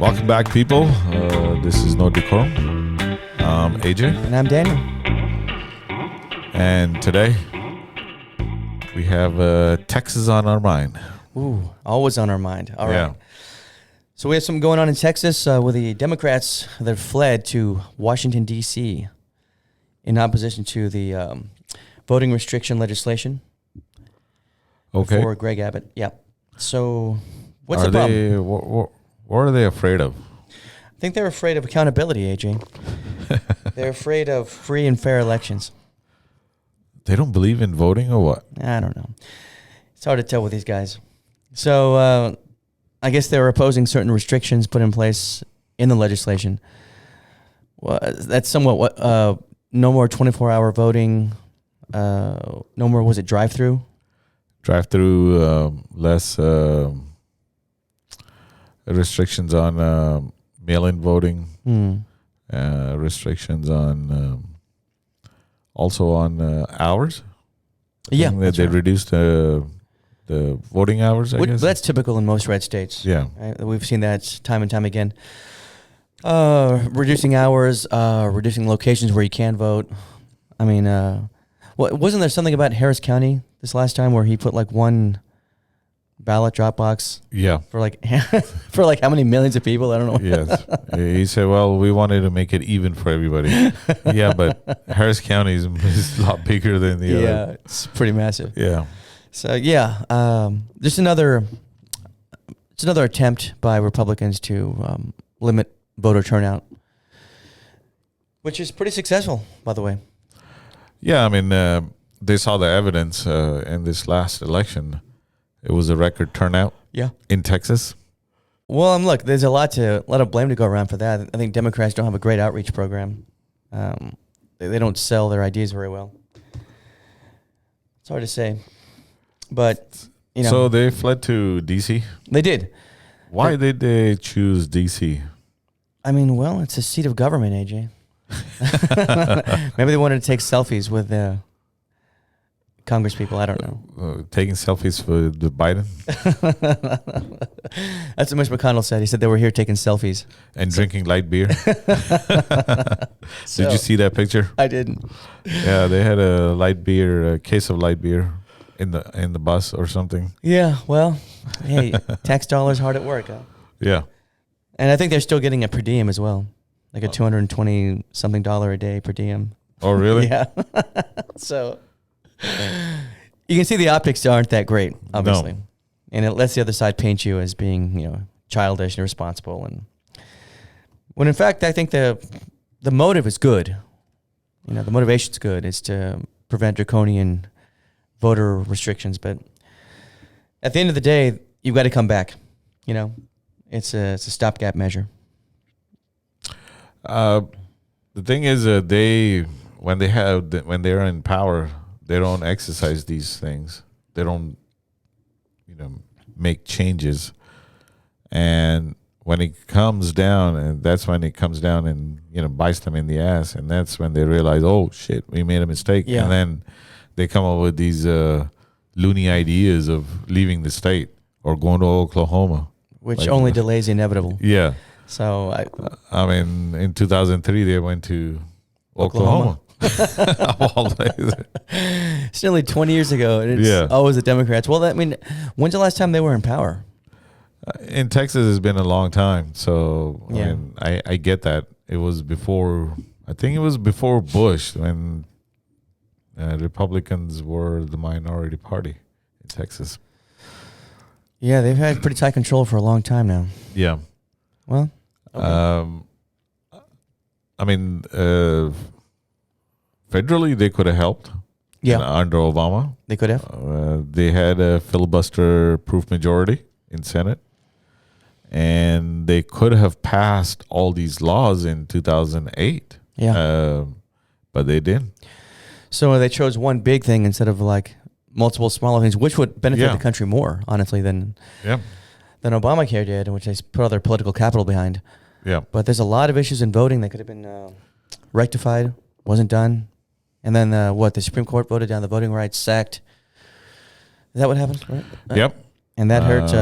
Welcome back, people. This is No Decorum. I'm AJ. And I'm Daniel. And today, we have Texas on our mind. Ooh, always on our mind. All right. Yeah. So we have something going on in Texas with the Democrats that fled to Washington, D.C. in opposition to the voting restriction legislation. Okay. For Greg Abbott. Yep. So what's Are the problem? they, what are they afraid of? I think they're afraid of accountability, AJ. They're afraid of free and fair elections. They don't believe in voting or what? I don't know. It's hard to tell with these guys. So I guess they're opposing certain restrictions put in place in the legislation. Well, that's somewhat no more 24-hour voting. No more, was it drive-through? Drive-through, less restrictions on mail-in voting, restrictions on also on hours. Yeah, they reduced the voting hours, I guess. That's typical in most red states. Yeah. Right? We've seen that time and time again. Reducing hours, reducing locations where you can vote. I mean, wasn't there something about Harris County this last time where he put like one ballot drop box? Yeah. For like how many millions of people? I don't know. Yes. He said, well, we wanted to make it even for everybody. Yeah, but Harris County is a lot bigger than the other. Yeah, it's pretty massive. Yeah. So yeah, just another attempt by Republicans to limit voter turnout, which is pretty successful, by the way. Yeah, I mean, they saw the evidence in this last election. It was a record turnout. Yeah. In Texas. Well, look, there's a lot of blame to go around for that. I think Democrats don't have a great outreach program. They don't sell their ideas very well. It's hard to say, but you know. So they fled to D.C. They did. Why did they choose D.C.? I mean, well, it's a seat of government, AJ. Maybe they wanted to take selfies with Congress people. I don't know. Taking selfies for the Biden. That's what Mitch McConnell said. He said they were here taking selfies and drinking light beer. Did you see that picture? I didn't. Yeah, they had a case of light beer in the bus or something. Yeah, well, hey, tax dollars hard at work, huh? Yeah. And I think they're still getting a per diem as well, like a $220-something a day per diem. Oh, really? Yeah. So you can see the optics aren't that great, obviously. No. And it lets the other side paint you as being, childish and irresponsible. And when in fact, I think the motive is good. The motivation's good. It's to prevent draconian voter restrictions. But at the end of the day, you've got to come back. It's a stopgap measure. The thing is, when they're in power, they don't exercise these things. They don't, make changes. And when it comes down, and that's when it comes down and bites them in the ass, and that's when they realize, oh shit, we made a mistake. Yeah. And then they come up with these loony ideas of leaving the state or going to Oklahoma. Which only delays the inevitable. Yeah. So, I mean, in 2003, they went to Oklahoma. It's nearly 20 years ago, and it's always the Democrats. Well, when's the last time they were in power? In Texas, it's been a long time. So, Yeah. I get that. It was before, I think it was before Bush when Republicans were the minority party in Texas. Yeah, they've had pretty tight control for a long time now. Yeah. Well, okay. Federally, they could have helped. Yeah. Under Obama. They could have. They had a filibuster-proof majority in Senate. And they could have passed all these laws in 2008. Yeah. But they didn't. So they chose one big thing instead of multiple smaller things, which would benefit the country more, honestly, than Obamacare did, which they put all their political capital behind. Yeah. But there's a lot of issues in voting that could have been rectified, wasn't done. And then the Supreme Court voted down the Voting Rights Act. Is that what happened? Right? Yep. And that hurt.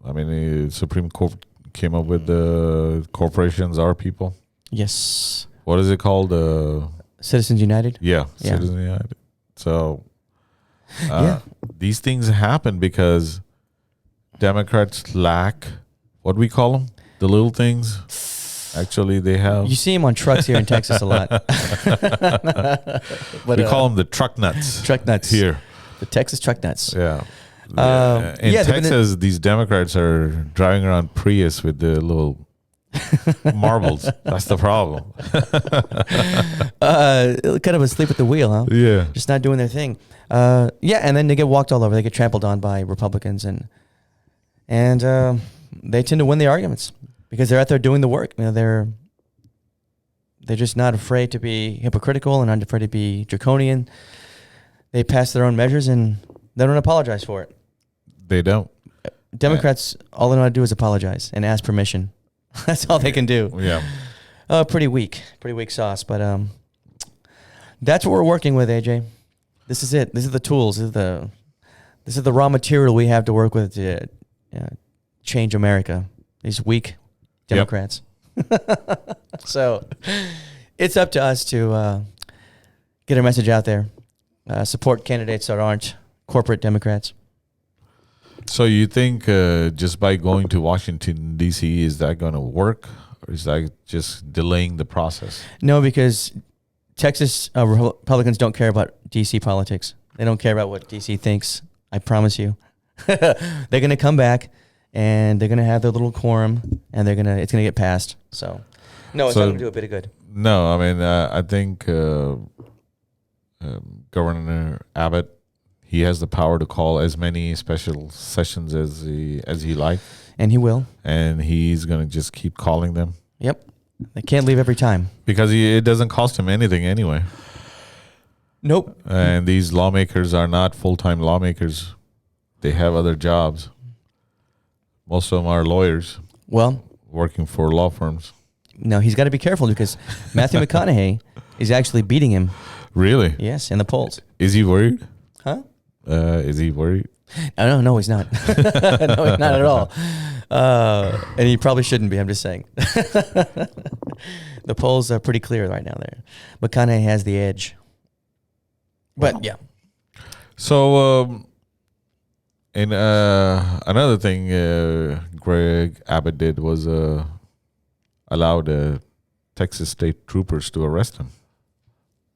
I mean, the Supreme Court came up with the corporations are people. Yes. What is it called? Citizens United. Yeah, Yeah. Citizens United. So these things happen because Democrats lack, what do we call them? The little things. Actually, they have. You see them on trucks here in Texas a lot. But, we call them the truck nuts. Truck nuts. Here. The Texas truck nuts. Yeah. In yeah, Texas, these Democrats are driving around Prius with the little marbles. That's the problem. Kind of asleep at the wheel, huh? Yeah. Just not doing their thing. Yeah, and then they get walked all over. They get trampled on by Republicans, and they tend to win the arguments because they're out there doing the work. You know, they're just not afraid to be hypocritical and not afraid to be draconian. They pass their own measures and they don't apologize for it. They don't. Democrats, all they know how to do is apologize and ask permission. That's all they can do. Yeah. Pretty weak sauce, but that's what we're working with, AJ. This is it. This is the tools. This is the raw material we have to work with to change America. These weak Democrats. Yep. So it's up to us to get our message out there. Support candidates that aren't corporate Democrats. So you think just by going to Washington, D.C., is that going to work? Or is that just delaying the process? No, because Texas Republicans don't care about D.C. politics. They don't care about what D.C. thinks. I promise you. They're going to come back, and they're going to have their little quorum, and it's going to get passed. So, no, it's not going to do a bit of good. No, I mean, I think Governor Abbott, he has the power to call as many special sessions as he like. And he will. And he's going to just keep calling them. Yep. They can't leave every time. Because it doesn't cost him anything anyway. Nope. And these lawmakers are not full-time lawmakers. They have other jobs. Most of them are lawyers. Well, working for law firms. No, he's got to be careful because Matthew McConaughey is actually beating him. Really? Yes, in the polls. Is he worried? Huh? Is he worried? No, he's not. No, he's not at all. And he probably shouldn't be, I'm just saying. The polls are pretty clear right now there. McConaughey has the edge. But, yeah. So, and another thing Greg Abbott did was allow the Texas state troopers to arrest him.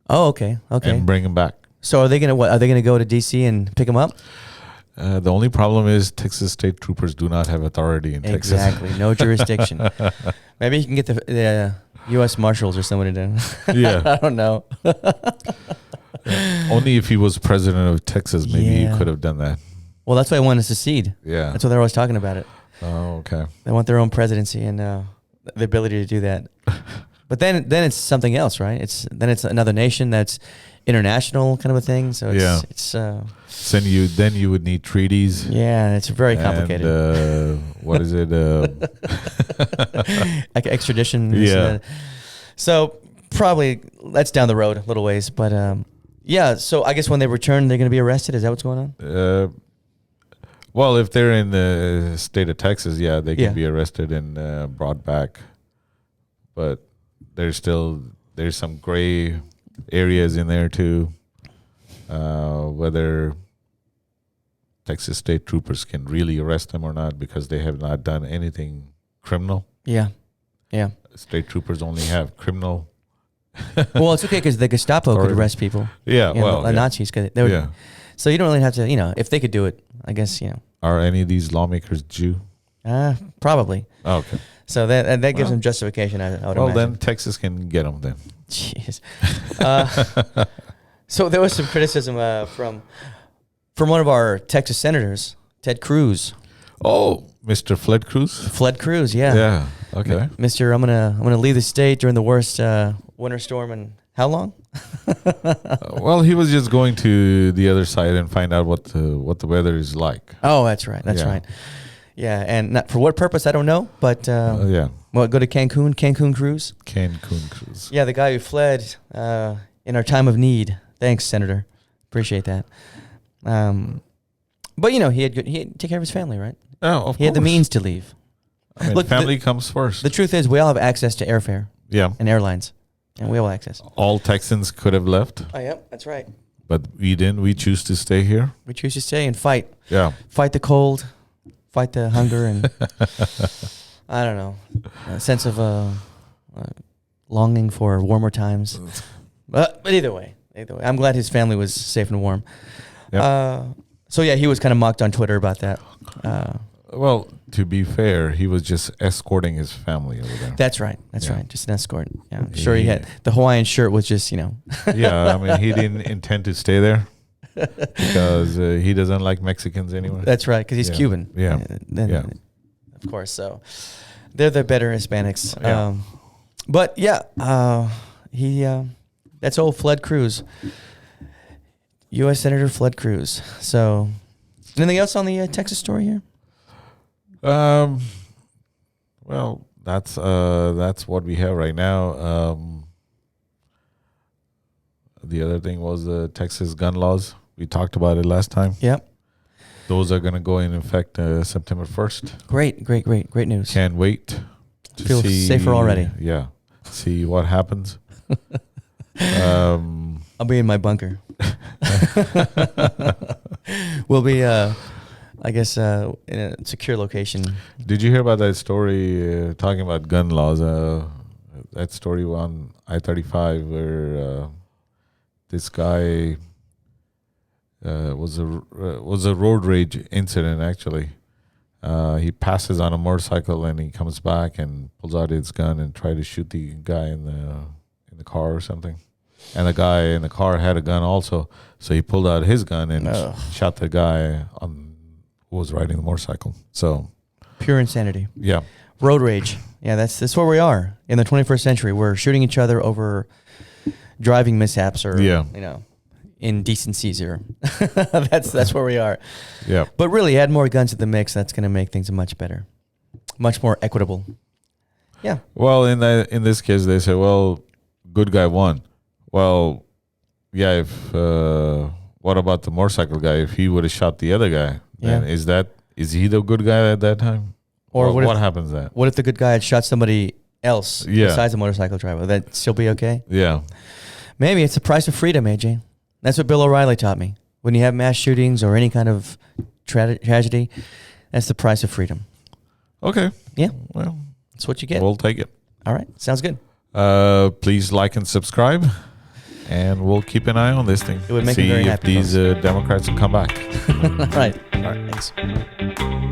Oh, okay. And bring him back. So are they gonna what? Are they gonna go to D.C. and pick him up? The only problem is Texas state troopers do not have authority in Texas. Exactly, no jurisdiction. Maybe he can get the U.S. Marshals or somebody to. Yeah, I don't know. Only if he was president of Texas, maybe he could have done that. Well, that's why I want to secede. Yeah, that's what they're always talking about it. Oh, okay. They want their own presidency and the ability to do that. But then it's something else, right? It's another nation that's international kind of a thing. So it's then you would need treaties. Yeah, it's very complicated. And, what is it? Like extradition. Yeah. So probably that's down the road a little ways, but yeah. So I guess when they return, they're going to be arrested. Is that what's going on? Well, if they're in the state of Texas, they can be arrested and brought back. But there's some gray areas in there too, whether Texas state troopers can really arrest them or not because they have not done anything criminal. Yeah. State troopers only have criminal. Well, it's okay because the Gestapo could arrest people. Yeah, Nazis could. So you don't really have to, if they could do it, I guess, Are any of these lawmakers Jew? Probably. Oh, okay. So that gives them justification, I would imagine. Then Texas can get them then. Jeez. So there was some criticism from one of our Texas senators, Ted Cruz. Oh, Mr. Fled Cruz? Fled Cruz, yeah. Yeah, okay. Mr. I'm gonna leave the state during the worst winter storm in how long? Well, he was just going to the other side and find out what the weather is like. Oh, that's right. That's right. Yeah, and not for what purpose I don't know, but well, go to Cancun cruise. Cancun cruise. Yeah, the guy who fled in our time of need. Thanks, Senator. Appreciate that. But he had take care of his family, right? Oh, of course. He had the means to leave. I mean, Look, family comes first. The truth is, we all have access to airfare Yeah. and airlines, and we all have access. All Texans could have left, Oh, yep, that's right. but we didn't. We choose to stay here. We choose to stay and fight. Yeah. Fight the cold, fight the hunger, and I don't know, a sense of longing for warmer times. But either way, I'm glad his family was safe and warm. Yep. So yeah, he was kind of mocked on Twitter about that. Well, to be fair, he was just escorting his family over there. That's right. That's Yeah. right. Just an escort. Yeah, I'm sure he had the Hawaiian shirt was just Yeah, I mean, he didn't intend to stay there because he doesn't like Mexicans anyway. That's right, because he's Yeah. Cuban. Yeah. Then, Yeah. Of course. So they're the better Hispanics. Yeah. But yeah, he that's old Flood Cruz, U.S. Senator Flood Cruz. So anything else on the Texas story here? Well, that's what we have right now. The other thing was the Texas gun laws. We talked about it last time. Yep. Those are going to go in effect September 1st. Great news. Can't wait to Feel see, safer already. Yeah, see what happens. I'll be in my bunker. We'll be, I guess, in a secure location. Did you hear about that story talking about gun laws? That story on I-35 where this guy was a road rage incident. Actually, he passes on a motorcycle and he comes back and pulls out his gun and try to shoot the guy in the car or something. And the guy in the car had a gun also, so he pulled out his gun and shot the guy who was riding the motorcycle. So Pure insanity. yeah, Road rage. Yeah, that's where we are in the 21st century. We're shooting each other over driving mishaps or indecencies or that's where we are. yeah. But really, add more guns to the mix. That's going to make things much better, much more equitable. Yeah. Well, in this case, they say, well, good guy won. Well, yeah. If what about the motorcycle guy? If he would have shot the other guy, then is he the good guy at that time? Or what happens then? What if the good guy had shot somebody else Yeah. besides the motorcycle driver? Would that still be okay? Yeah. Maybe it's the price of freedom, AJ. That's what Bill O'Reilly taught me. When you have mass shootings or any kind of tragedy, that's the price of freedom. Okay. Yeah. Well, That's what you get. we'll take it. All right. Sounds good. Please like and subscribe, and we'll keep an eye on this thing. It would make me See very if happy, these Democrats will come back. All right. All right. Thanks.